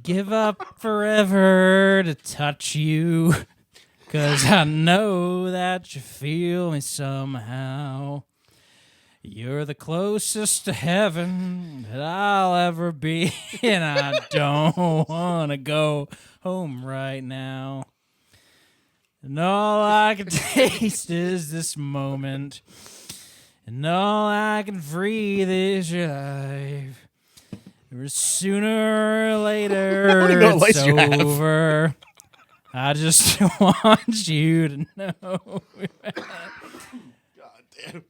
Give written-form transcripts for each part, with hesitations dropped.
give up forever to touch you, 'cause I know that you feel me somehow. You're the closest to heaven that I'll ever be, and I don't want to go home right now. And all I can taste is this moment, and all I can breathe is your life. Sooner or later, it's over. I just want you to know. God damn.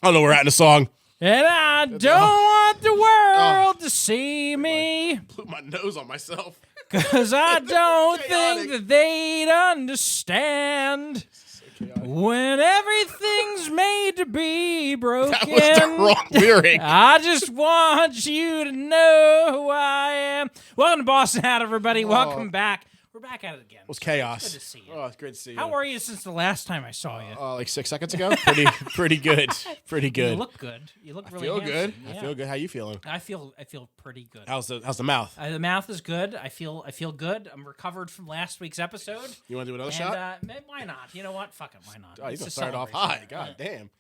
I don't know where we're at in the song. And I don't want the world to see me. Blew my nose on myself. 'Cause I don't think that they'd understand when everything's made to be broken. That was the wrong lyric. I just want you to know who I am. Welcome to Boston Hat, everybody. Welcome back. We're back at it again. It was chaos. It's good to see you. Oh, it's great to see you. How are you since the last time I saw you? Like 6 seconds ago? Pretty good. Pretty good. You look good. You look really feel handsome. good. Yeah. I feel good. How you feeling? I feel pretty good. How's the mouth? The mouth is good. I feel good. I'm recovered from last week's episode. You want to do another And, shot? why not? You know what? Fuck it. Why not? Oh, you're It's going to a start off celebration. high. God damn.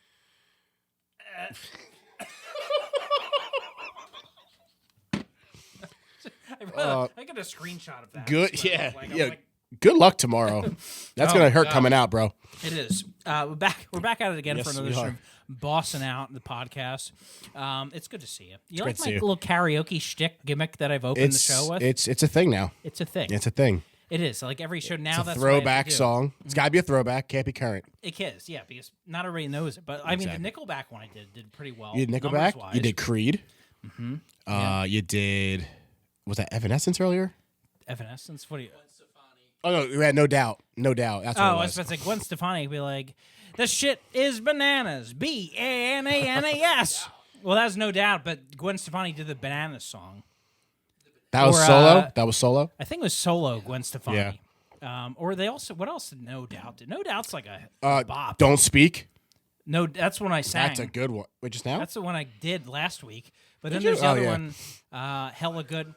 I got a screenshot of that. Good. That's Yeah. what it looked like. Yeah. I'm like, Good luck tomorrow. That's going to hurt coming out, bro. it is. We're back at it again Yes, for another we sort are. of bossing out the podcast. It's good to see you. You like great to my see you. little karaoke shtick gimmick that I've opened the show with? It's a thing now. It's a thing. It's a thing. It is. Like every show now, It's a that's what I have to throwback do. song. It's got to be a throwback. Can't be current. It is, yeah, because not everybody knows it. But I mean, Exactly. the Nickelback one I did pretty well. You did Nickelback. numbers-wise. You did Creed. Mm-hmm. You did. Was that Evanescence earlier? Evanescence. What do you? Oh no, we had No Doubt. No Doubt. That's what Oh, it I was. was about to say Gwen Stefani would be like, "This shit is bananas." BANANAS. Well, that's No Doubt, but Gwen Stefani did the Bananas song. That was or, solo. That was solo. I think it was solo Gwen Stefani. Or they also, what else did No Doubt do? No Doubt's like a bop. Don't Speak. No, that's when I sang. That's a good one. Wait, just now? That's the one I did last week. But then Did you? there's the Oh, other yeah. one, Hella Good.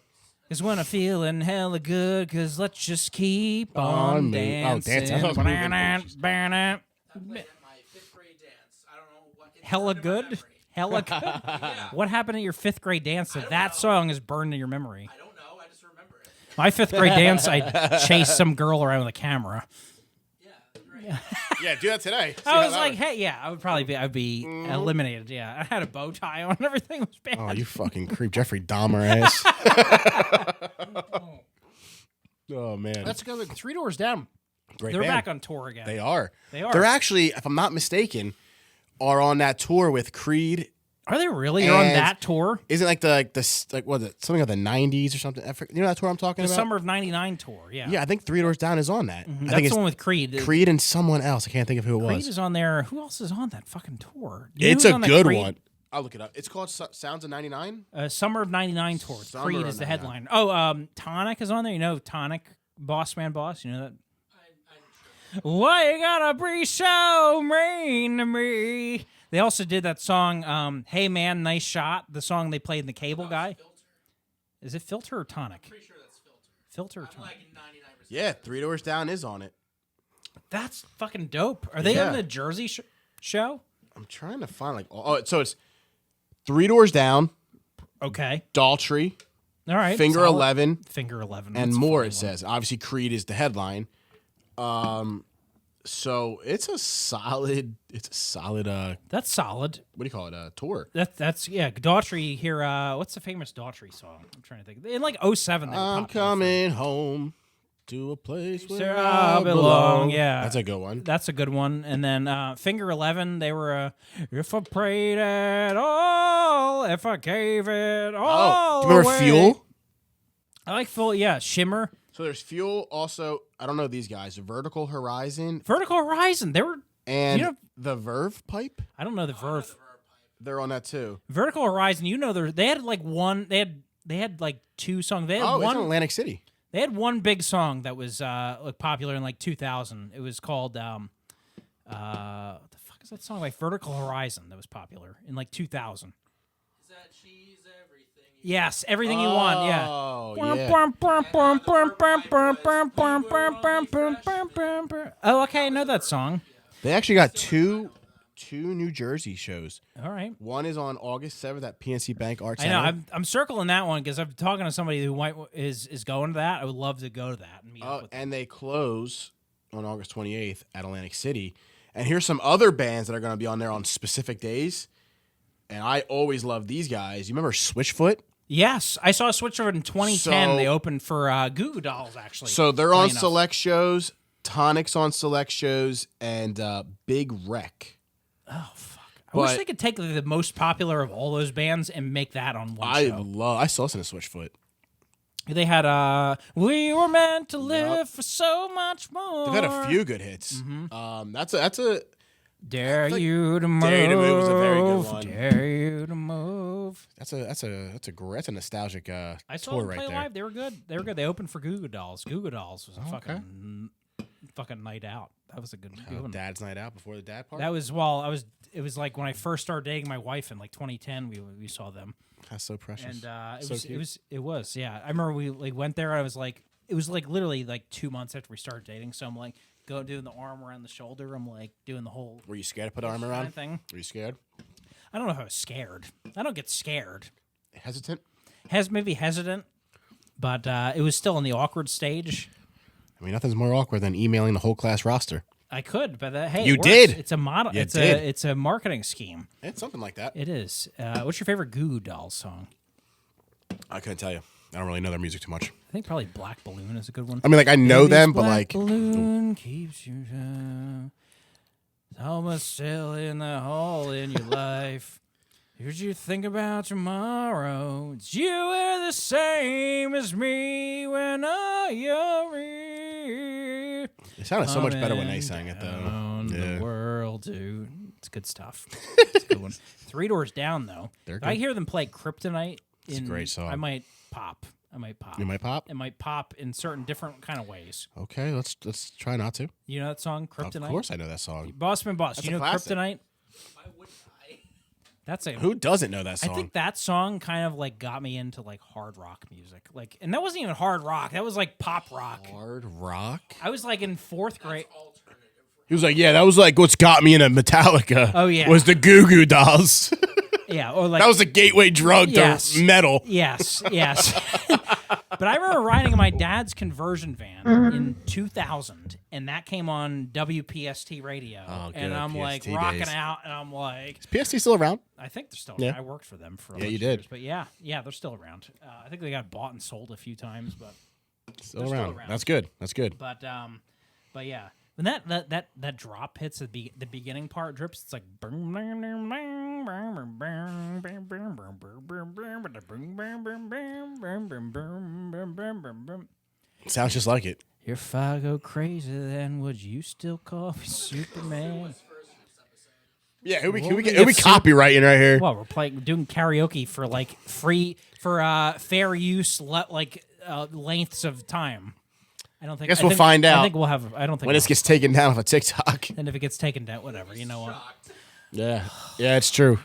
Is when I'm feeling hella good, because let's just keep on dancing. dancing. I thought it was moving. Ba-na, I played at my 5th grade dance. I don't know what gets Hella burned in my good? memory. Hella good? What happened at your 5th grade dance that song is burned in your memory? I don't know. I just remember it. My 5th grade dance, I chased some girl around with a camera. Yeah, great. Yeah, do that today. See I how was that like, works. hey, yeah, I'd be eliminated. Yeah, I had a bow tie on. Everything was bad. Oh, you fucking creep, Jeffrey Dahmer ass. Oh man, Let's go. 3 Doors Down. great They're band. back on tour again. They are. They are. They're actually, if I'm not mistaken, are on that tour with Creed. Are they really? You're on And- that tour? Isn't it like what is it? Something of the '90s or something. You know that tour I'm talking The about? Summer of '99 tour. Yeah. Yeah, I think 3 Doors Down is on that. I That's think the it's one with Creed. Creed and someone else. I can't think of who it Creed was. is on there. Who else is on that fucking tour? Do you know It's who's a on that good Creed? one. I'll look it up. It's called Sounds of '99. Summer of '99 tour. Summer Creed of is the 99. headliner. Oh, Tonic is on there. You know Tonic, Boss Man Boss. You know that. Why you gotta be so mean to me? They also did that song, "Hey Man, Nice Shot." The song they played in the Cable Guy. Filter. Is it Filter or Tonic? Pretty sure that's Filter. Filter or I'm Tonic? like 99%. Yeah, 3 Doors Down is on it. That's fucking dope. Are they Yeah. on the Jersey show? I'm trying to find so it's 3 Doors Down, Okay. Daltrey, All right. Finger solid. 11, Finger 11. and That's a more. funny It one. says obviously Creed is the headline. So it's a solid. It's a solid. That's solid. What do you call it? Tour. That's yeah. Daughtry here. What's the famous Daughtry song? I'm trying to think. In like 07, they were I'm popular coming home to a place where Where I I belong. Yeah, That's a good one. That's a good one. And then Finger 11, they were if I prayed at all, if I gave it all. do you remember away. Fuel? I like Fuel. Yeah, Shimmer, So there's Fuel. Also, I don't know these guys. Vertical Horizon Vertical Horizon. They were. and You know- the Verve Pipe. I don't know the Verve. They're on that too. Vertical Horizon. You know they had like one. They had like 2 songs. They had Oh, it's one. in Atlantic City. They had one big song that was like popular in like 2000. It was called what the fuck is that song? Like Vertical Horizon that was popular in like 2000. Is that she's everything Yes, everything you want. Yeah. Oh, yeah. Oh, okay, I know that song. They actually got two New Jersey shows. All right. One is on August 7th at PNC Bank Arts I Center. know. I'm circling that one because I'm talking to somebody who is going to that. I would love to go to that and meet up with them. And they close on August 28th at Atlantic City. And here's some other bands that are going to be on there on specific days. And I always love these guys. You remember Switchfoot? Yes, I saw Switchfoot in 2010. So- they opened for Goo Goo Dolls, actually. So they're on Funny enough. select shows, Tonic's on select shows, and Big Wreck. Oh, fuck. I wish But- they could take the most popular of all those bands and make that on one show. I still listen to Switchfoot. They had We Were Meant to Live for So Much More. They've had a few good hits. That's a Dare You to Move. Dare You to Move was a very good one. Dare You to Move. that's a nostalgic I saw tour them right play there. live. They were good. They opened for Goo Goo Dolls. Goo Goo Dolls was a fucking night out. That was a good one. Dad's night out before the dad party. That was it was like when I first started dating my wife in like 2010. We saw them, That's so precious. and So cute. it was yeah. I remember we went there. I was like, it was like literally like 2 months after we started dating. So I'm like doing the arm around the shoulder. I'm like doing the whole Were you scared to put an arm kind around? of thing. Were you scared? I don't know if I was scared. I don't get scared. Hesitant? Maybe hesitant, but it was still in the awkward stage. I mean, nothing's more awkward than emailing the whole class roster. I could, but hey, You it works. did. It's a model. You It's did. it's a marketing scheme. It's something like that. It is. What's your favorite Goo Goo Dolls song? I couldn't tell you. I don't really know their music too much. I think probably Black Balloon is a good one. I mean, like I know Baby's them, but black like balloon keeps you down. So much still in the hole in your life. Here's you think about tomorrow. It's you are the same as me when I am here. it sounded so much better when they sang it, though. Down Yeah. the world, dude. It's good stuff. It's a good one. Three Doors Down, though. They're If I good. hear them play Kryptonite. It's a great song. I might pop. You might pop. It might pop in certain different kind of ways. Okay, let's try not to. You know that song, Kryptonite? Of course, I know that song. Bossman Boss. That's You a know classic. Kryptonite? Why wouldn't I? That's a. Who doesn't know that I song? think that song kind of like got me into like hard rock music. Like, and that wasn't even hard rock. That was like pop rock. Hard rock. I was like in fourth grade. Alternative. He was like, "Yeah, that was like what's got me into Metallica." Oh, yeah. was the Goo Goo Dolls. Yeah, or like that was the gateway drug Yes. to metal. Yes. But I remember riding in my dad's conversion van in 2000, and that came on WPST radio. Oh, and good, I'm like PST rocking days. out, and I'm like, PST still around? I think they're still. Yeah. I worked for them for. Yeah, bunch you of did. years. But yeah, they're still around. I think they got bought and sold a few times, but Still They're around. still around. That's good. That's good. but yeah. When that drop hits at the beginning part drips, it's like Sounds just like it. if I go crazy, then would you still call me Superman? Yeah, who we Well, get? we Who we get copywriting right here? Well, we're doing karaoke for like free for fair use lengths of time. I don't think. Guess I we'll think- find I out think we'll have. I don't think when this gets taken down off of TikTok. And if it gets taken down, whatever. You know what? Shocked. Yeah, it's true.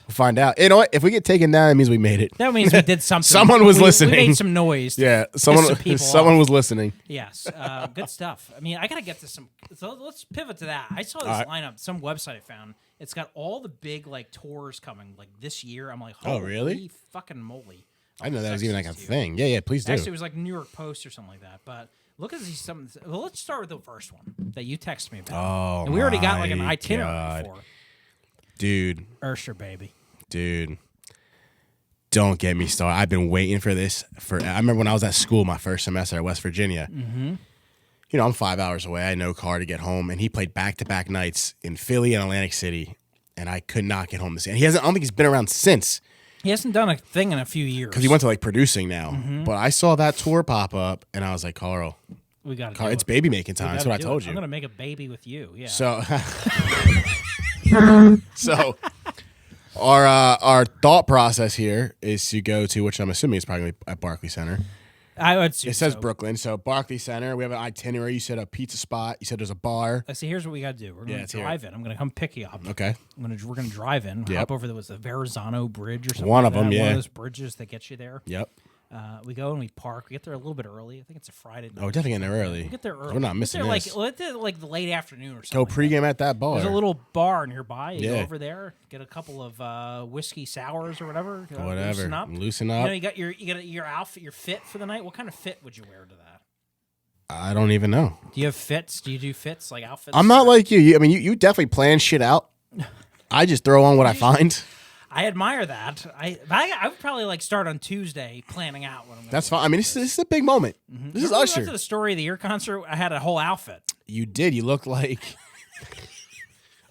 We'll find out. You know what? If we get taken down, it means we made it. That means we did something. Someone was We listening. made some noise. Yeah, piss someone some people someone off. was listening. Yes, good stuff. I mean, I gotta get to some. So let's pivot to that. I saw this All right. lineup, some website I found. It's got all the big like tours coming like this year. I'm like, Oh, holy really? fucking moly! I didn't know that was even like a Texas, too. thing. Yeah, please do. Actually, it was like New York Post or something like that. But look at these some. Well, let's start with the first one that you texted me about. Oh, and we already got like an my itinerary God. for Dude, Ursher, baby. dude. Don't get me started. I've been waiting for this for. I remember when I was at school my first semester at West Virginia. Mm-hmm. You know, I'm 5 hours away. I had no car to get home, and he played back-to-back nights in Philly and Atlantic City, and I could not get home to see. And he hasn't. I don't think he's been around since He hasn't done a thing in a few years. because he went to like producing now. Mm-hmm. But I saw that tour pop up, and I was like, Carl, We got to. it's baby making time. That's what I told you. I'm gonna make a baby with you. Yeah. So, so our thought process here is to go to, which I'm assuming is probably at Barclays Center. I would assume It says so. Brooklyn. So Barclays Center. We have an itinerary. You said a pizza spot. You said there's a bar. See, here's what we got to do. We're going to let's hear drive in. I'm going to come pick you up. Okay. We're going to drive in. Yep. Hop over. There was the Verrazano Bridge or something. One like of them, that. yeah. One of those bridges that get you there. Yep. We go and we park. We get there a little bit early. I think it's a Friday night. Oh, we're definitely getting there early. We get there early. We're not missing Get this. there like the late afternoon or Go something. pregame at that bar. There's a little bar nearby. You go Yeah. over there, get a couple of whiskey sours or whatever. Whatever. Loosen up. Loosen You up. know, you got your outfit, your fit for the night. What kind of fit would you wear to that? I don't even know. Do you have fits? Do you do fits like outfits? I'm not like you. I mean, you definitely plan shit out. I just throw on what I find. I admire that. I would probably like start on Tuesday planning out what I'm going to That's fine. I mean, this is a big moment. This is Usher. After the Story of the Year concert, I had a whole outfit. You did. You look like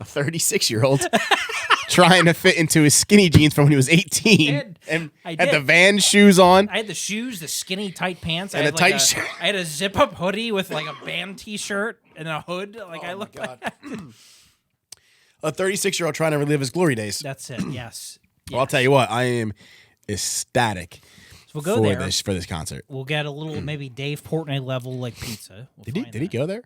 a 36-year-old trying to fit into his skinny jeans from when he was 18 and I had the did. Van shoes on. I had the shoes, the skinny tight pants, And I a had tight like shirt. I had a zip up hoodie with like a band T-shirt and a hood. Like I looked like A 36-year-old trying to relive his glory days. that's it. Yes. Well, I'll tell you what. I am ecstatic So we'll go for there. this concert. We'll get a little maybe Dave Portnoy level like pizza. We'll Did he find go there?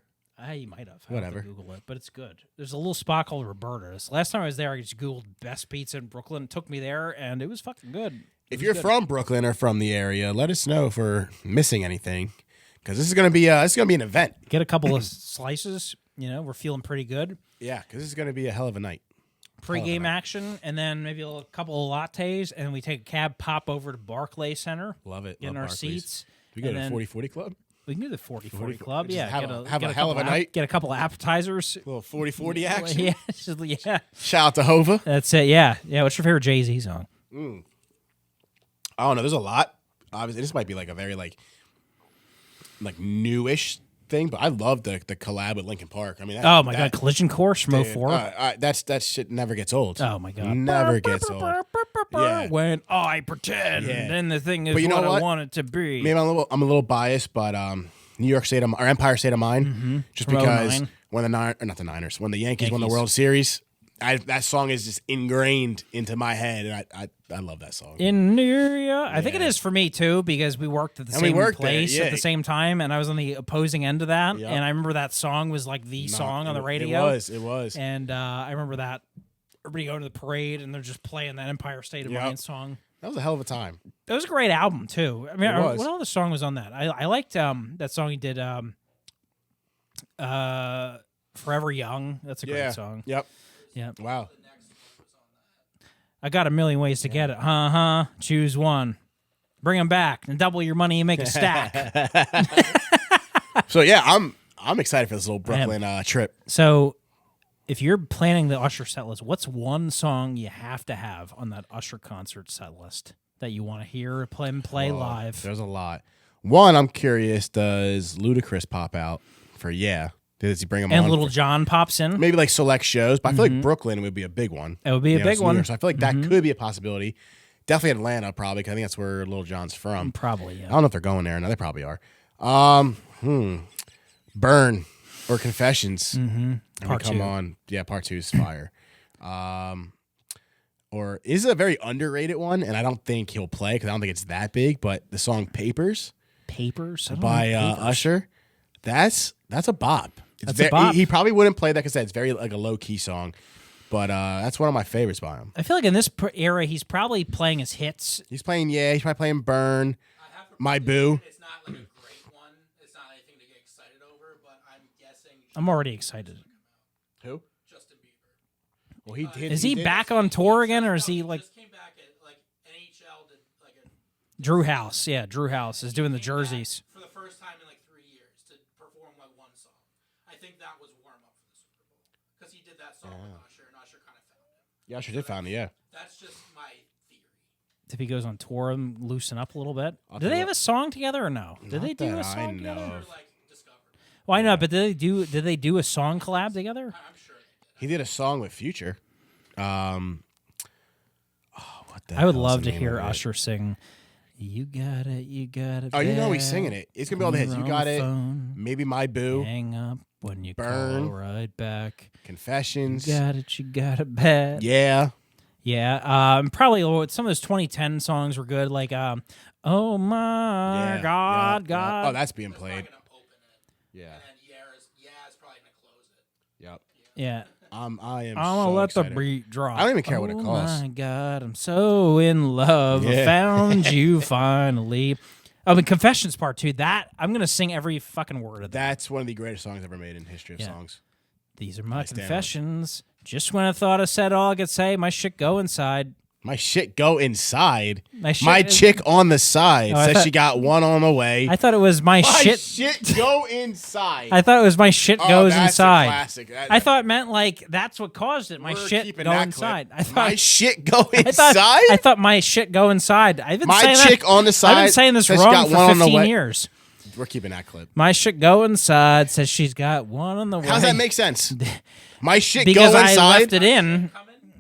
You might have. Whatever. I have to Google it, but it's good. There's a little spot called Roberta's. Last time I was there, I just Googled best pizza in Brooklyn. It took me there, and it was fucking good. If you're from Brooklyn or from the area, let us know if we're missing anything, because this is gonna be an event. Get a couple of slices. You know, we're feeling pretty good. Yeah, because this is gonna be a hell of a night. Pre-game action, and then maybe a couple of lattes, and we take a cab, pop over to Barclay Center. Love it. Get in Love our Barclays. seats. Do we go and to then 40-40 club? We can do the 40-40 40 club. just Yeah, have get a get hell couple of a night. Get a couple of appetizers. A little 40-40 action. Yeah, yeah. Shout out to Hova. That's it. Yeah, yeah. What's your favorite Jay-Z song? I don't know. There's a lot. Obviously, this might be like a very like newish thing, but I love the collab with Linkin Park. I mean, Oh my God, Collision Course from 04. that shit never gets old. Oh my God, Never gets old. Yeah. When I pretend, Yeah. then the thing is But you know what I what? want it to be. Maybe I'm a little biased, but New York State or Empire State of Mind, just From because 09. when when the Yankees won the World Series, that song is just ingrained into my head, and I love that song. In New York, I think it is for me too, because we worked at the And we same worked there, place yeah. at the same time, and I was on the opposing end of that. Yep. And I remember that song was like the song on the radio. It was. And I remember that everybody going to the parade and they're just playing that Empire State of Yep. Mind song. That was a hell of a time. It was a great album too. I mean, It was. what other song was on that? I liked that song he did. Forever Young. That's a great song. Yep. Yeah. Wow. I got a million ways to get it. Choose one. Bring them back and double your money and make a stack. So yeah, I'm excited for this little Brooklyn trip. So, if you're planning the Usher set list, what's one song you have to have on that Usher concert set list that you want to hear play live? There's a lot. One, I'm curious, does Ludacris pop out for Yeah? Does he bring him And on? Little John pops in. Maybe like select shows, but I feel like Brooklyn would be a big one. It would be a big it's New one. York, so I feel like that could be a possibility. Definitely Atlanta, probably, because I think that's where Little John's from. Probably, I yeah. don't know if they're going there. No, they probably are. Burn or Confessions. Part come two. on. Yeah, part 2 is fire. Or is it a very underrated one, and I don't think he'll play because I don't think it's that big, but the song Papers Papers I don't by know, Papers. Usher, that's a bop. That's a bop. He probably wouldn't play that because it's very like a low-key song, but that's one of my favorites by him. I feel like in this era, he's probably playing his hits. He's playing he's probably playing Burn, I have to My predict Boo. It's not like a great one. It's not anything to get excited over, but I'm guessing I'm already excited. Who? Justin Bieber. Well, he did. Is he did- back on tour again, or is No, he like just came back at like NHL did like a Drew House? Yeah, Drew House is doing the came back jerseys. for the first time in like 3 years to perform like one song. I think that was warm up for the Super Bowl because he did that song with Usher, and Usher kind of found him. Yeah, Usher did found it. Yeah. That's just my theory. If he goes on tour and loosen up a little bit. I'll Did tell they you have a song together or no? Did they do that a I song know together? of. They're like discovered. Why not? But did they do a song collab together? I'm sure they did. He did a song with Future. What the I would hell's love the to name hear of it? Usher sing. You got it, you got it. Oh, you know he's bad. singing it. It's gonna be all the hits. You You're on got the it. phone. Maybe My Boo, Hang up when you Burn. call right back. Confessions. Got it, you got it bad. Yeah. Yeah, probably some of those 2010 songs were good. Like Oh my Yeah, God, yeah, God. yeah. Oh, that's being It's probably played. gonna open it, Yeah. and then Yaz probably gonna close it. Yep. Yeah. I am I'm gonna so let excited. the beat drop. I don't even care what it Oh costs. my God, I'm so in love. I Yeah. found you finally. Oh, and Confessions Part 2. That I'm gonna sing every fucking word of that. That's one of the greatest songs ever made in history of Yeah. songs. These are my stand on it. confessions. Just when I thought I said all I could say, my shit go inside. My shit go inside. My shit My is- chick on the side Oh, I says thought- she got one on the way. I thought it was my My shit. shit go inside. I thought it was my shit Oh, goes that's a inside. classic. I thought it meant like that's what caused it. My We're shit keeping go that inside. clip. I thought My shit go I inside. thought my shit go inside. I've been My saying chick that. on the I've side been saying this says she wrong got for one on the 15 way. years. We're keeping that clip. My shit go inside says she's got one on the way. How does that make sense? My shit Because go I inside. left it in.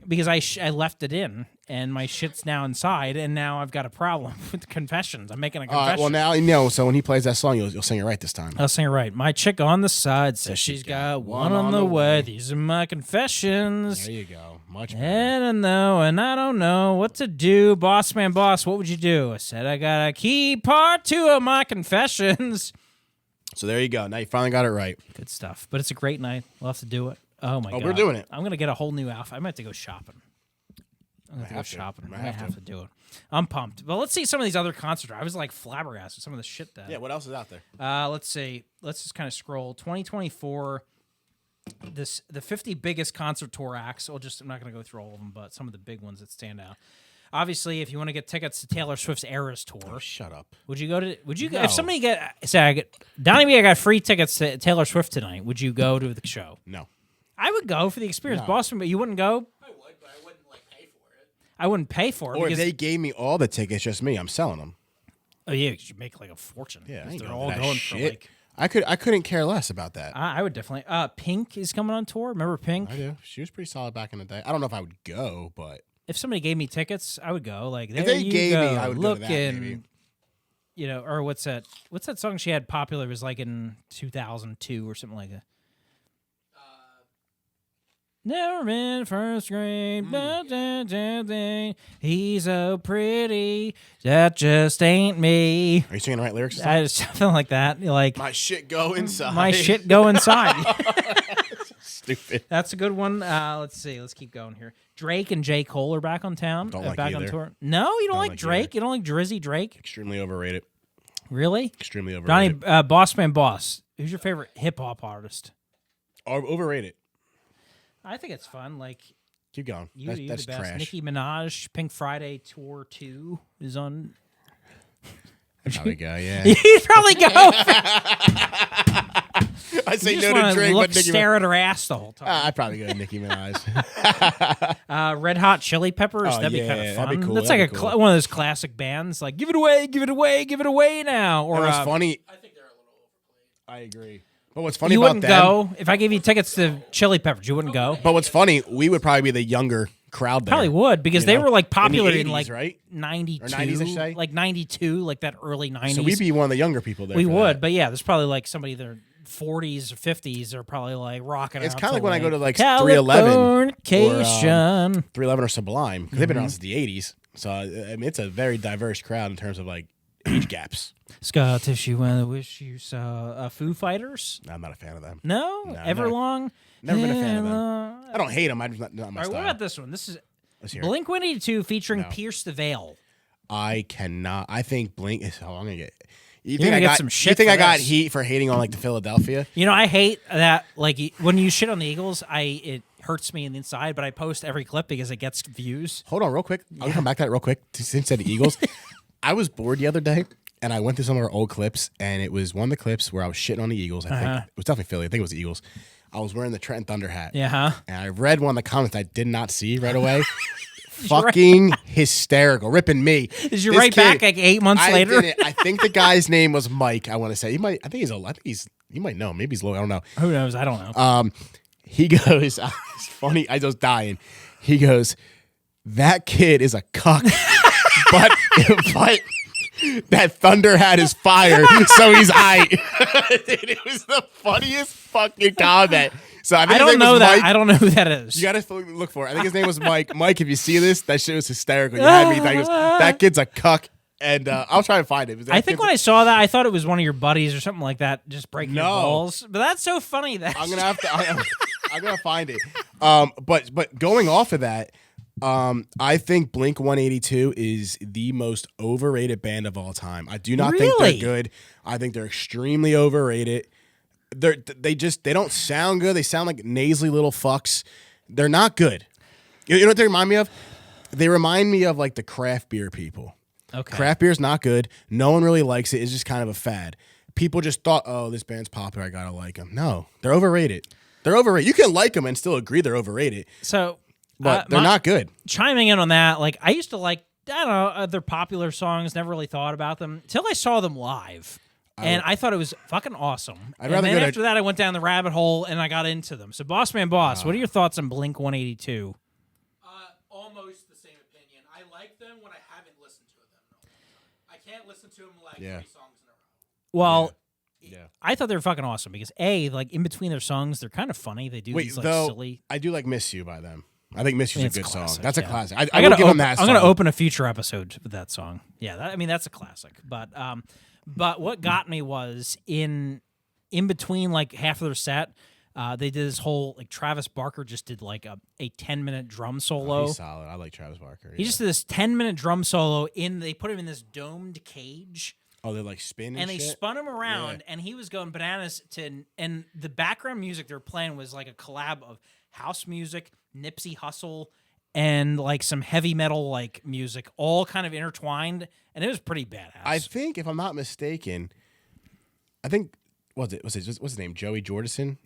Because I left it in, and my shit's now inside, and now I've got a problem with confessions. I'm making a confession. Well, now you know. So when he plays that song, you'll sing it right this time. I'll sing it right. My chick on the side says she's got one on the way. These are my confessions. There you go. Much better. And I know, and I don't know what to do. Boss man, boss, what would you do? I said I got a key part 2 of my confessions. So there you go. Now you finally got it right. Good stuff. But it's a great night. We'll have to do it. Oh my God. we're doing it. I'm gonna get a whole new outfit. I might have to go shopping. I'm gonna have to go shopping. I might have to do it. I'm pumped. But let's see some of these other concerts. I was like flabbergasted some of the shit that. Yeah. What else is out there? Let's see. Let's just kind of scroll. 2024. The 50 biggest concert tour acts. I'm not going to go through all of them, but some of the big ones that stand out. Obviously, if you want to get tickets to Taylor Swift's Eras tour, Oh, shut up. would you go to? Would you? No. If somebody Donnie B, I got free tickets to Taylor Swift tonight. Would you go to the show? No. I would go for the experience, No. Boston, but you wouldn't go. I would, but I wouldn't like pay for it. I wouldn't pay for it Or if because they gave me all the tickets, just me, I'm selling them. oh yeah, 'cause you make like a fortune. Yeah, I if ain't they're going all for that going shit. for like. I couldn't care less about that. I would definitely. Pink is coming on tour. Remember Pink? I do. She was pretty solid back in the day. I don't know if I would go, but If somebody gave me tickets, I would go. Like there if they you gave go. me, I would go to that. Looking, Maybe. you know, or what's that? What's that song she had popular? It was like in 2002 or something like that. Never been first grade. He's so pretty. That just ain't me. Are you singing the right lyrics? I just something like that. Like My shit go inside. my shit go inside. Stupid. That's a good one. Let's see. Let's keep going here. Drake and J. Cole are back on town. Don't like back on either. tour. No, you don't like like Drake. either. You don't like Drizzy Drake. Extremely overrated. Really? Extremely Donnie, overrated. Bossman Boss. Who's your favorite hip hop artist? Overrated. I think it's fun. Like Keep going. you, That's, you're that's the best. trash. Nicki Minaj, Pink Friday Tour 2 is on. Probably go. Yeah. You'd probably go. I say You just no to want to Drake, look, but Nicki. stare at her ass the whole time. I'd probably go to Nicki Minaj. Red Hot Chili Peppers. Oh, that'd be yeah, kind of fun. that'd be cool, That's that'd like be cool. one of those classic bands. Like give it away, give it away, give it away now. Or Or what's funny, I think they're a little overplayed. I agree. But what's funny you about wouldn't them? go if I gave you tickets to Chili Peppers. You wouldn't go. But what's funny, we would probably be the younger crowd there. Probably would because You they know? were like In the popular in 80s, like right? 92, Or 90s, I say? like 92, like that early 90s. So we'd be one of the younger people there. we for would, that. but yeah, there's probably like somebody in their 40s or 50s are probably like rocking. It's out kind of like to, when I go to like 311 Californication. 311 or Sublime because they've been Mm-hmm. around since the 80s. So I mean, it's a very diverse crowd in terms of like age gaps. Scar tissue when I wish you saw Foo Fighters. I'm not a fan of them. No, never- Everlong. Never been a fan of them. Everlong. I don't hate them. I just not my All right, style. what about this one? This is Let's hear it. Blink 182 featuring No. Pierce the Veil. I cannot. I think Blink is. Oh, I'm gonna get. You gonna think I get got some You shit think for I got this. heat for hating on like the Philadelphia? You know, I hate that. Like when you shit on the Eagles, it hurts me in the inside. But I post every clip because it gets views. Hold on, real quick. I'll come back to that real quick. Since said the Eagles, I was bored the other day, and I went through some of our old clips, and it was one of the clips where I was shitting on the Eagles. I think it was definitely Philly. I think it was the Eagles. I was wearing the Trenton Thunder hat. Yeah, huh? And I read one of the comments I did not see right away. Fucking hysterical, ripping me. Did you This write kid- back like 8 months I later? didn't. I think the guy's name was Mike. I want to say he might. I think he's. You might know. Maybe he's low. I don't know. Who knows? I don't know. He goes. It's funny. I was dying. He goes. That kid is a cuck, but that Thunder hat is fire, so he's aight. Dude, it was the funniest fucking comment. So I, think I his don't name know was that. Mike. I don't know who that is. You gotta look for it. I think his name was Mike. Mike, if you see this, that shit was hysterical. You had me. He goes, that kid's a cuck. And I'll try to find it. I think when I saw that, I thought it was one of your buddies or something like that, just breaking your No. balls. But that's so funny. That I'm gonna have to. I'm gonna find it. But going off of that, I think Blink 182 is the most overrated band of all time. I do not think Really? they're good. I think they're extremely overrated. They don't sound good. They sound like nasally little fucks. They're not good. You know what they remind me of? They remind me of like the craft beer people. Okay. Craft beer's not good. No one really likes it. It's just kind of a fad. People just thought, oh, this band's popular. I gotta like them. No, they're overrated. They're overrated. You can like them and still agree they're overrated, So, but they're not good. chiming in on that, like I used to like, I don't know, their popular songs. Never really thought about them till I saw them live, and I thought it was fucking awesome. I'd And rather then go to- after that, I went down the rabbit hole and I got into them. So, Boss Man Boss, what are your thoughts on Blink 182? Almost the same opinion. I like them when I haven't listened to them in a long time. I can't listen to them like 3 songs in a row. Well, Yeah. I thought they were fucking awesome because like in between their songs, they're kind of funny. They do Wait, these like though, silly. I do like "Miss You" by them. I think "Miss You" is It's a good classic, song. That's a yeah. classic. I I'm will gonna give them that. I'm gonna song. open a future episode with that song. Yeah, that's a classic. But what got me was in between like half of their set, they did this whole like Travis Barker just did like a 10-minute drum solo. He's solid. I like Travis Barker. He just did this 10-minute drum solo they put him in this domed cage. Oh, they like spin And they shit? spun him around, and he was going bananas. And the background music they were playing was like a collab of house music, Nipsey Hussle, and like some heavy metal like music, all kind of intertwined, and it was pretty badass. I think, if I'm not mistaken, what's his name? Joey Jordison,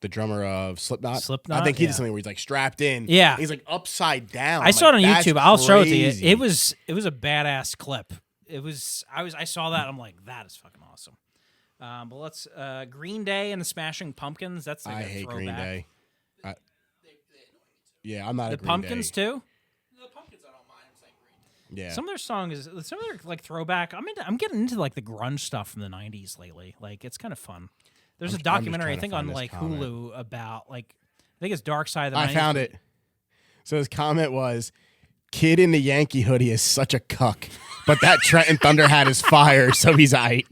the drummer of Slipknot. Slipknot, I think he yeah. did something where he's like strapped in. Yeah. He's like upside down. I saw it on That's YouTube. I'll show it to you. crazy. It was a badass clip. I saw that. I'm like, that is fucking awesome. But let's Green Day and the Smashing Pumpkins. That's like I a hate throwback. Green Day. They annoy me too. Yeah, I'm not The a Green Pumpkins Day. too. The Pumpkins I don't mind. I'm saying Green Day. Yeah. Some of their songs, some of their like throwback. I'm getting into like the grunge stuff from the '90s lately. Like it's kind of fun. There's a I'm just documentary I trying to think find on this like comment. Hulu about like I think it's Dark Side of the I 90s. found it. So his comment was, "Kid in the Yankee hoodie is such a cuck, but that Trenton Thunder hat is fire, so he's aight."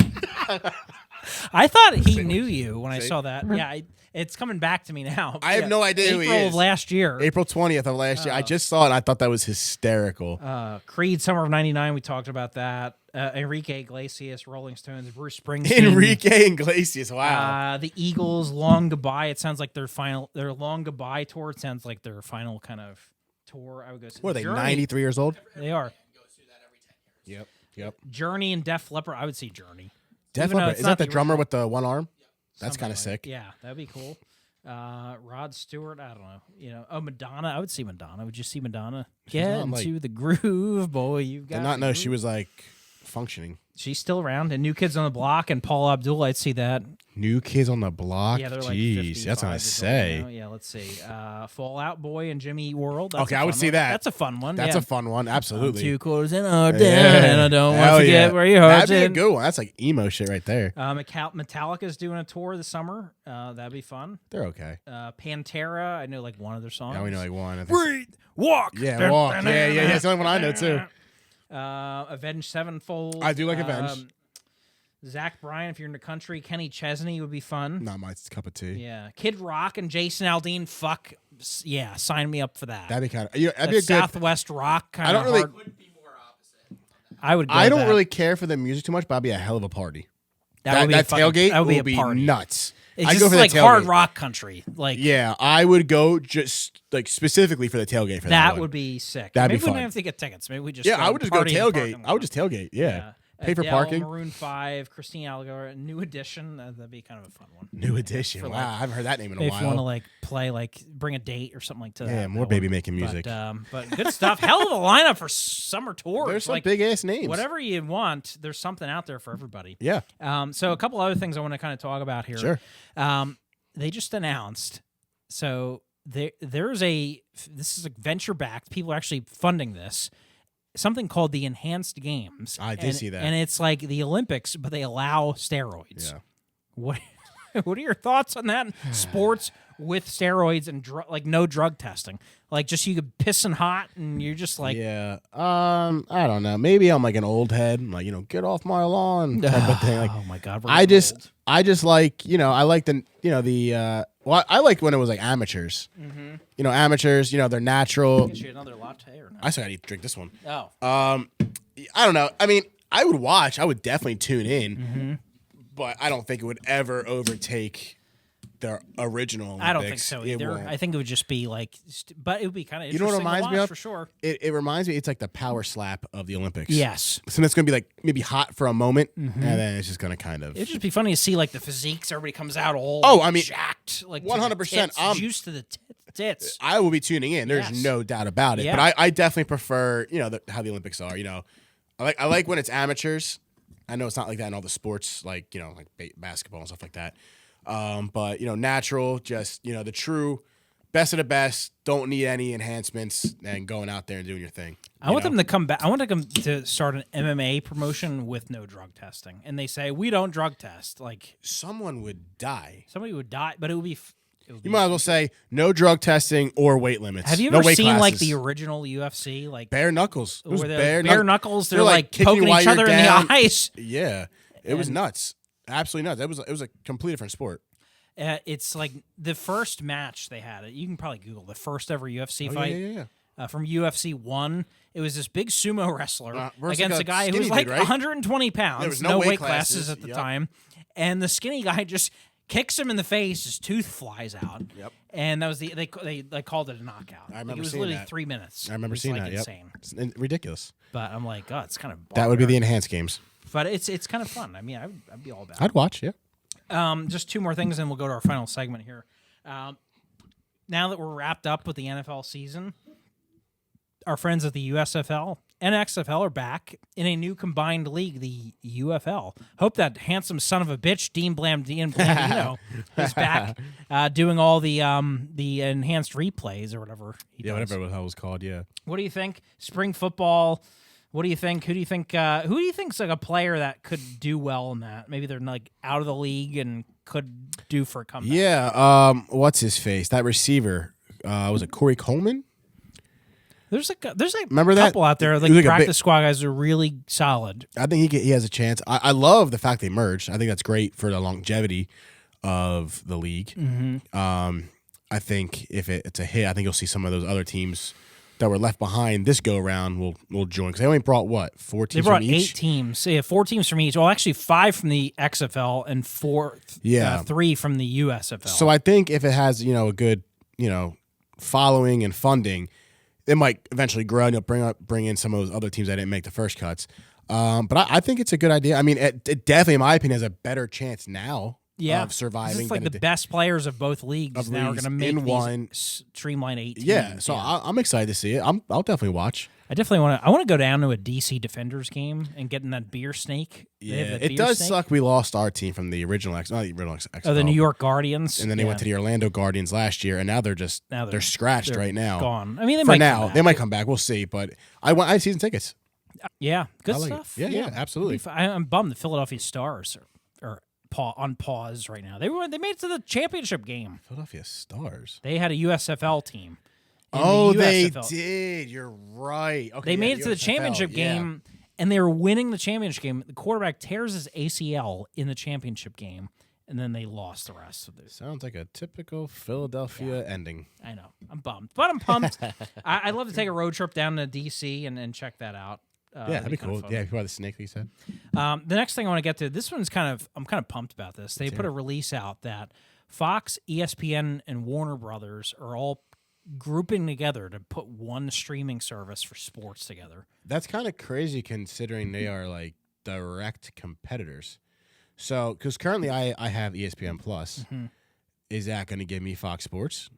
I thought he knew you when I saw that. Yeah, it's coming back to me now. I have Yeah, no idea who he April is. of last year. April 20th of last year. I just saw it and I thought that was hysterical. Creed, Summer of '99. We talked about that. Enrique Iglesias, Rolling Stones, Bruce Springsteen. Enrique Iglesias, wow. The Eagles, Long Goodbye. It sounds like their Long Goodbye tour. It sounds like their final kind of tour. I would go. What are they, Journey. 93 years old? They are. Goes through that every 10 years. Yep. Journey and Def Leppard. I would see Journey. Def Even though Leppard. it's Is not that the the drummer original. with the one arm? That's Something kind of like- sick. Yeah, that'd be cool. Rod Stewart. I don't know. Oh, Madonna. I would see Madonna. Would you see Madonna? Get not, like- into the groove, boy. You've got. Did not the know groove. she was like functioning. She's still around. And New Kids on the Block and Paul Abdul. I'd see that. New Kids on the Block. Yeah, they're like Jeez, that's what I 55 years old say. now. Yeah, let's see. Fall Out Boy and Jimmy Eat World. That's Okay, a I would fun see one. that. That's a fun one. That's yeah. a fun one. Absolutely. 2 quarters in our Yeah. down, and I don't want Hell to forget yeah. where your heart's That'd in. be a good one. That's like emo shit right there. Metallica's doing a tour this summer. That'd be fun. They're okay. Pantera. I know like one of their songs. Yeah, we know like one. I think- Breathe, walk. Yeah, walk. Yeah. That's the only one I know too. Avenged Sevenfold. I do like Avenged. Zach Bryan, if you're in the country. Kenny Chesney would be fun. Not my cup of tea. Yeah. Kid Rock and Jason Aldean. Fuck. Yeah, sign me up for that. That'd be kind of. That'd be a That's good. Southwest rock kind I of don't really- hard. Couldn't be more opposite. I would go I don't that. really care for the music too much, but I'd be a hell of a party. That would be a fucking- tailgate that would be will a be party. nuts. It's I'd just go for like the hard tailgate. rock country. Like Yeah, I would go just like specifically for the tailgate for that. that one. would be sick. That'd Maybe be we wouldn't fun. have to get tickets. Maybe we just Yeah, I would just go party in the tailgate. parking I would lot. just tailgate. Yeah. Pay for Adele, parking. Maroon 5, Christina Aguilera, New Edition. That'd be kind of a fun one. New edition. For, Wow, like, I haven't heard that name in a If you want to while. like play, like bring a date or something like that. Yeah, that more one. baby making music. But good stuff. Hell of a lineup for summer tours. There's some like, big ass names. whatever you want, there's something out there for everybody. Yeah. So a couple other things I want to kind of talk about here. Sure. They just announced. So there's this is like venture backed. People are actually funding this. Something called the Enhanced Games. I did And- see that. and it's like the Olympics, but they allow steroids. Yeah. What? What are your thoughts on that? Sports with steroids and no drug testing, like just you could piss and hot, and you're just like, yeah. I don't know. Maybe I'm like an old head, like get off my lawn type of thing. Like, oh my god, I just like I like well, I like when it was like amateurs. Mm-hmm. Amateurs. They're natural. Get you another latte or not? I still gotta drink this one. Oh, I don't know. I mean, I would watch. I would definitely tune in, but I don't think it would ever overtake the original Olympics. I don't think so either. Won't. I think it would just be like, but it would be kind of You know what it reminds me of? for sure. It reminds me. It's like the power slap of the Olympics. Yes. So it's gonna be like maybe hot for a moment, and then it's just gonna kind of. It'd just be funny to see like the physiques. Everybody comes out all jacked, like 100%. Juice to the tits. I will be tuning in. There's Yes. no doubt about it. Yeah. But I definitely prefer how the Olympics are. I like when it's amateurs. I know it's not like that in all the sports, like basketball and stuff like that. But natural, just the true best of the best. Don't need any enhancements, and going out there and doing your thing. I want them to come back. I want them to start an MMA promotion with no drug testing, and they say we don't drug test. Like Someone would die. somebody would die, but it would be. You might as well say no drug testing or weight limits. Have you no ever weight seen classes. like the original UFC, like bare knuckles? It was where bare knuckles? They're They're, like kicking poking you while each you're other in down. the eyes. Yeah, it was nuts. Absolutely nuts. It was a completely different sport. It's like the first match they had. You can probably Google the first ever UFC fight. Yeah. From UFC 1. It was this big sumo wrestler versus against like a a guy who skinny was like dude, right? 120 pounds. There was no no weight weight classes classes. at the Yep. time. And the skinny guy just kicks him in the face. His tooth flies out. Yep. And that was they called it a knockout. I remember it was seeing literally that. 3 minutes. I remember It was, seeing like, that. Yep. Insane. It's ridiculous. But I'm like, oh, it's kind of That would be the barbaric. enhanced games. But it's kind of fun. I mean, I'd be all about it. I'd watch. Yeah. Just two more things, and we'll go to our final segment here. Now that we're wrapped up with the NFL season, our friends at the USFL and XFL are back in a new combined league, the UFL. Hope that handsome son of a bitch, Dean Blandino, is back doing all the enhanced replays or whatever he does. Whatever the hell it was called. Yeah. What do you think? Spring football. What do you think? Who do you think's like a player that could do well in that? Maybe they're like out of the league and could do for a comeback. Yeah. What's his face? That receiver. Was it Corey Coleman? There's Remember that? couple out there, like He was like a practice big- squad guys are really solid. I think he has a chance. I love the fact they merged. I think that's great for the longevity of the league. I think if it's a hit, I think you'll see some of those other teams that were left behind this go around will join, because they only brought 4 They teams brought from 8 each. teams. So yeah, 4 teams from each. Well, actually 5 from the XFL and 3 from the USFL. So I think if it has a good following and funding, it might eventually grow and you'll bring in some of those other teams that didn't make the first cuts. But I think it's a good idea. I mean, it definitely, in my opinion, has a better chance now of surviving. It's like than the it best players of both leagues now are going to make in these one. streamline 8 teams. Yeah, so I'm excited to see it. I'll definitely watch. I definitely want to. I want to go down to a DC Defenders game and get in that beer snake. They have Yeah, that it beer does snake. suck. We lost our team from the original X. Not the original X. Oh, the New York Guardians, and then they went to the Orlando Guardians last year, and now they're just they're scratched they're right now. Gone. I mean, they For might now, come back. they might come back. We'll see. But I had season tickets. Yeah, good I like it. stuff. Yeah, absolutely. I'm bummed the Philadelphia Stars are on pause right now. They made it to the championship game. Philadelphia Stars. They had a USFL team. in Oh, the they USFL. did. You're right. Okay, They made it to the USFL, championship yeah. game, and they were winning the championship game. The quarterback tears his ACL in the championship game, and then they lost the rest of this. Sounds like a typical Philadelphia ending. I know. I'm bummed, but I'm pumped. I'd love to take a road trip down to DC and check that out. Yeah, that'd be cool. Yeah, before the snake, like you said. The next thing I want to get to, this one's I'm kind of pumped about this. They put a release out that Fox, ESPN, and Warner Brothers are all grouping together to put one streaming service for sports together. That's kind of crazy considering they are like direct competitors. So, because currently I have ESPN Plus. Mm-hmm. Is that going to give me Fox Sports?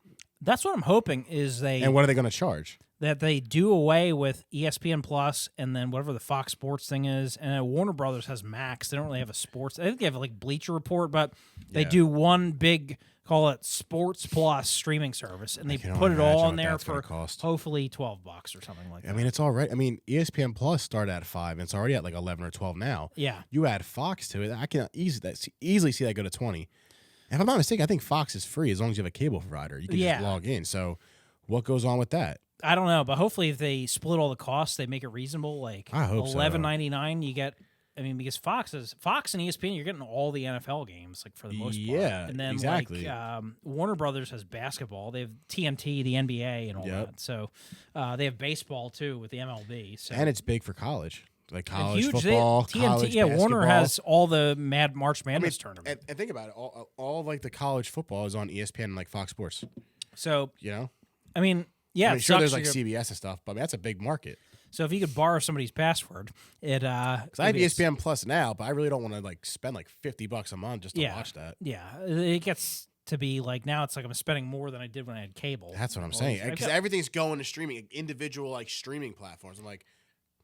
That's what I'm hoping is And what are they going to charge? that they do away with ESPN Plus and then whatever the Fox Sports thing is. And Warner Brothers has Max. They don't really have a sports. I think they have like Bleacher Report, but they do one big, call it Sports Plus streaming service, and they can put only it all imagine on what there that's gonna for cost. hopefully $12 or something like that. I mean, it's all right. I mean, ESPN Plus started at $5, and it's already at like 11 or 12 now. Yeah. You add Fox to it, I can easily see that go to 20. If I'm not mistaken, I think Fox is free as long as you have a cable provider. You can just log in. So what goes on with that? I don't know, but hopefully if they split all the costs, they make it reasonable. Like I hope so. $11.99, you get. I mean, because Fox and ESPN, you're getting all the NFL games, like for the most part. Yeah, and then exactly. like Warner Brothers has basketball. They have TNT, the NBA, and all that. So they have baseball too with the MLB. So. And it's big for college, like college huge. football, TNT, college yeah, basketball. Warner has all the March Madness tournament. And think about it, all like the college football is on ESPN and like Fox Sports. So you know, I mean, yeah, I mean, sure, there's like CBS and stuff, but I mean, that's a big market. So if you could borrow somebody's password, it because I have ESPN Plus now, but I really don't want to like spend like $50 a month just to watch that. Yeah, it gets to be like now it's like I'm spending more than I did when I had cable. That's what I'm saying, because everything's going to streaming, individual like streaming platforms. I'm like,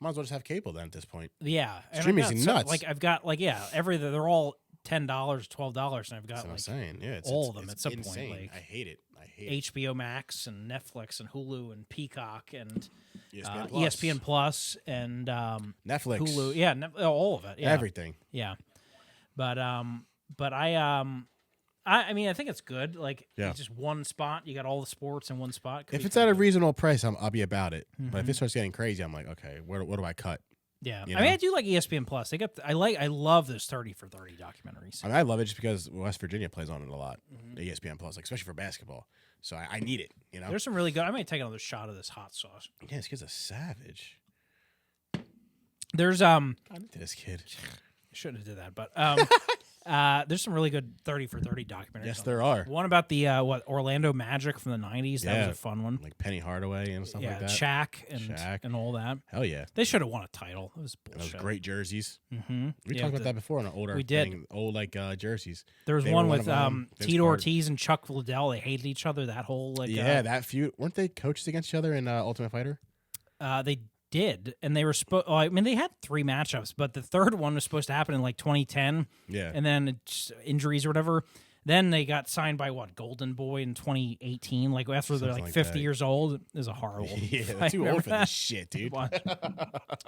might as well just have cable then at this point. Yeah, streaming's nuts. Like I've got like everything. They're all $10, $12, and I've got That's what I'm saying. Yeah, all of them at some insane. point. Like I hate it. I hate HBO Max and Netflix and Hulu and Peacock and ESPN Plus and Netflix, Hulu. Yeah, all of it. Yeah. Everything. Yeah, but I mean, I think it's good. Like, it's just one spot. You got all the sports in one spot. If it's at a reasonable price, I'll be about it. But if it starts getting crazy, I'm like, okay, what do I cut? Yeah, You I mean, know? I do like ESPN Plus. They got. I love those 30 for 30 documentaries. I mean, I love it just because West Virginia plays on it a lot. The ESPN Plus, like especially for basketball. So I need it. You know, there's some really good. I might take another shot of this hot sauce. Yeah, this kid's a savage. There's God, this kid. Shouldn't have did that, but there's some really good 30 for 30 documentaries. Yes, there are. One about the Orlando Magic from the 90s. That was a fun one. Like Penny Hardaway and stuff like that. Shaq and all that. Hell yeah. They should have won a title. It was bullshit. And those great jerseys. Mm-hmm. We talked about that before on an older thing. Old like jerseys. There was one with Tito Ortiz and Chuck Liddell. They hated each other. That whole that feud. Weren't they coaches against each other in Ultimate Fighter? They did, and they were supposed. I mean, they had 3 matchups, but the third one was supposed to happen in like 2010. Yeah, and then injuries or whatever. Then they got signed by Golden Boy in 2018. Like after they're like 50 years old. It was a horrible. Yeah, they're too old for this shit, dude.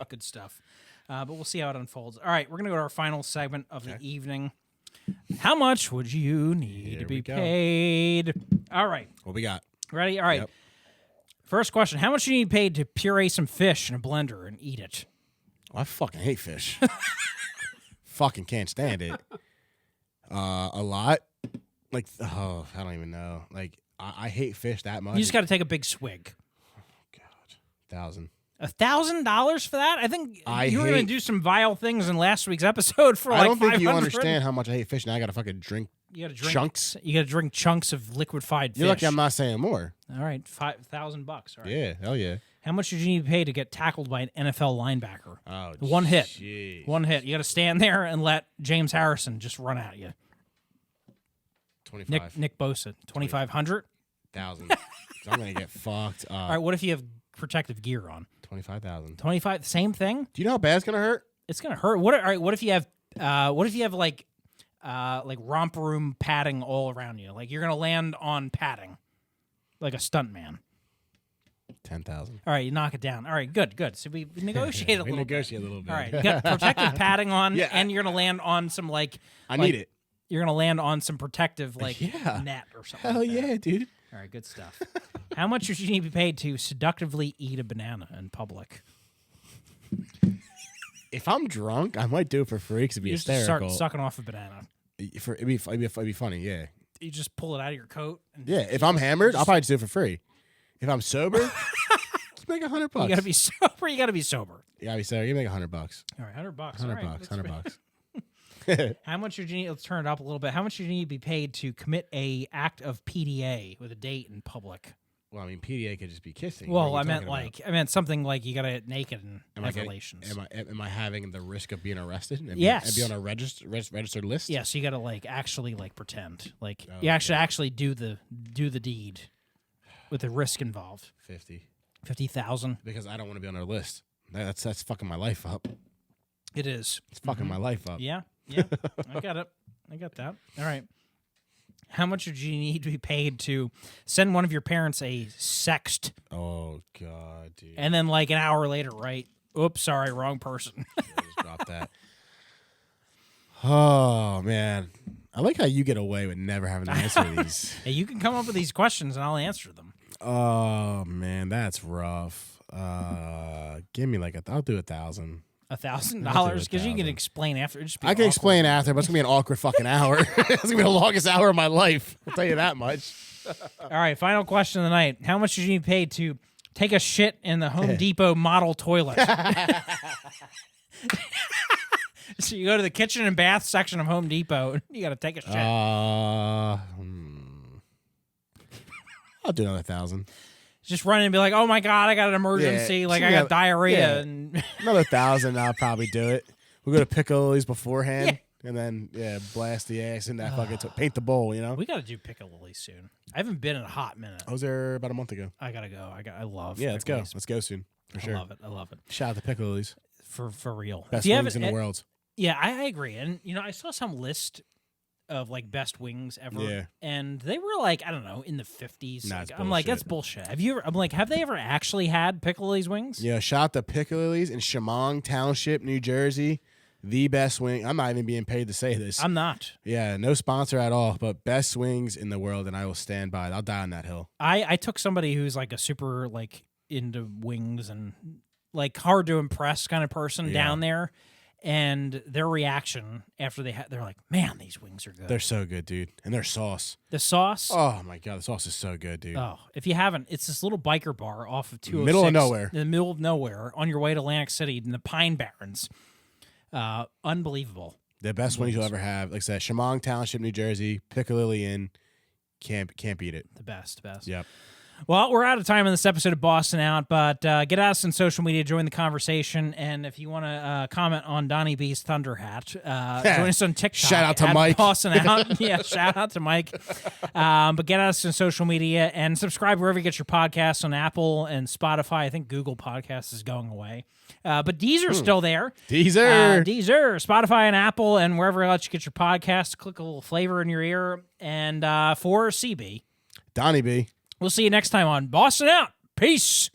Good stuff. But we'll see how it unfolds. All right, we're gonna go to our final segment of the evening. How much would you need to be paid? All right. What we got? Ready? All right. Yep. First question: how much do you need paid to puree some fish in a blender and eat it? Oh, I fucking hate fish. Fucking can't stand it. A lot. Like, I don't even know. Like, I hate fish that much. You just got to take a big swig. Oh, God. $1,000. $1,000 for that? I think you were going to do some vile things in last week's episode for like $500. I don't think you understand how much I hate fish. Now I got to fucking drink. You got to drink chunks. You got to drink chunks of liquefied fish. You're lucky I'm not saying more. All right, $5,000. All right. Yeah, hell yeah. How much did you need to pay to get tackled by an NFL linebacker? Oh, one hit. Geez. One hit. You got to stand there and let James Harrison just run at you. 25. Nick Bosa. 2,500. 1,000. I'm gonna get fucked up. All right. What if you have protective gear on? 25,000. 25. Same thing. Do you know how bad it's gonna hurt? It's gonna hurt. What? All right. What if you have? What if you have like romper room padding all around you? Like you're gonna land on padding, like a stuntman. 10,000. All right, you knock it down. All right, good. So we negotiate a little. Negotiate a little bit. All right, you got protective padding on, and you're gonna land on some like. I need it. You're gonna land on some protective like net or something. Hell like that. yeah, dude. All right, good stuff. How much would you need to be paid to seductively eat a banana in public? If I'm drunk, I might do it for free because it'd be hysterical. Start sucking off a banana. It'd be funny, yeah. You just pull it out of your coat. And if I'm hammered, I'll probably just do it for free. If I'm sober, just make $100. You gotta be sober. You gotta be sober. Yeah, you make $100. All right, $100. $100. How much would you need? Let's turn it up a little bit. How much do you need to be paid to commit a act of PDA with a date in public? Well, I mean, PDA could just be kissing. Well, I meant something like you got to get naked and have relations. Am I having the risk of being arrested? Yes. And be on a registered list? Yes, you got to actually pretend you actually do the deed with the risk involved. 50,000 because I don't want to be on their list. That's fucking my life up. It is. It's fucking my life up. Yeah. I got it. I got that. All right. How much would you need to be paid to send one of your parents a sext? Oh, God, dude. And then an hour later, right? Oops, sorry, wrong person. Just drop that. Oh, man. I like how you get away with never having to answer these. Hey, you can come up with these questions and I'll answer them. Oh man, that's rough. Give me I'll do $1,000. $1,000 because you can explain after. Just be I can awkward. explain after, but it's gonna be an awkward fucking hour. It's gonna be the longest hour of my life. I'll tell you that much. All right, final question of the night. How much did you pay to take a shit in the Home Depot model toilet? So you go to the kitchen and bath section of Home Depot. You got to take a shit. I'll do another 1,000. Just run in and be like, "Oh my god, I got an emergency! Yeah, like so I we got got- diarrhea." yeah. And Another 1,000. I'll probably do it. We'll go to Piccoli's beforehand, and then blast the ass in that fucking paint the bowl. You know. we got to do Piccadilly soon. I haven't been in a hot minute. I was there about a month ago. I gotta go. I love. Yeah, let's go. Piccadilly's. Let's go soon for sure. I love it. I love it Shout out to Piccoli's. for real. Best If you wings in haven't- the world. Yeah, I agree. And I saw some list of best wings ever. Yeah. And they were I don't know, in the 50s. Nah, it's I'm like, that's bullshit. Have you ever, have they ever actually had Piccadilly's wings? Yeah, shout out to Piccoli's in Chemung Township, New Jersey. The best wing. I'm not even being paid to say this. I'm not. Yeah, no sponsor at all, but best wings in the world, and I will stand by it. I'll die on that hill. I took somebody who's a super into wings and hard to impress kind of person down there, and their reaction after they're like, "Man, these wings are good." They're so good, dude. And their sauce. The sauce. Oh my god, the sauce is so good, dude. Oh, if you haven't, it's this little biker bar off of 206. Middle of nowhere. In the middle of nowhere, on your way to Atlantic City in the Pine Barrens. Unbelievable. The best wings you'll ever have. Like I said, Chemung Township, New Jersey, Piccadilly Inn. Can't beat it. The best. Yep. Well, we're out of time in this episode of Boston Out, but get at us on social media, join the conversation, and if you want to comment on Donnie B's Thunder Hat, join us on TikTok. Shout out to at Mike. Boston Out. Yeah, shout out to Mike. But get at us on social media and subscribe wherever you get your podcasts on Apple and Spotify. I think Google Podcasts is going away. But Deezer's still there. Deezer. Deezer, Spotify, and Apple, and wherever else you get your podcasts. Click a little flavor in your ear. And for CB, Donnie B. we'll see you next time on Boston Out. Peace.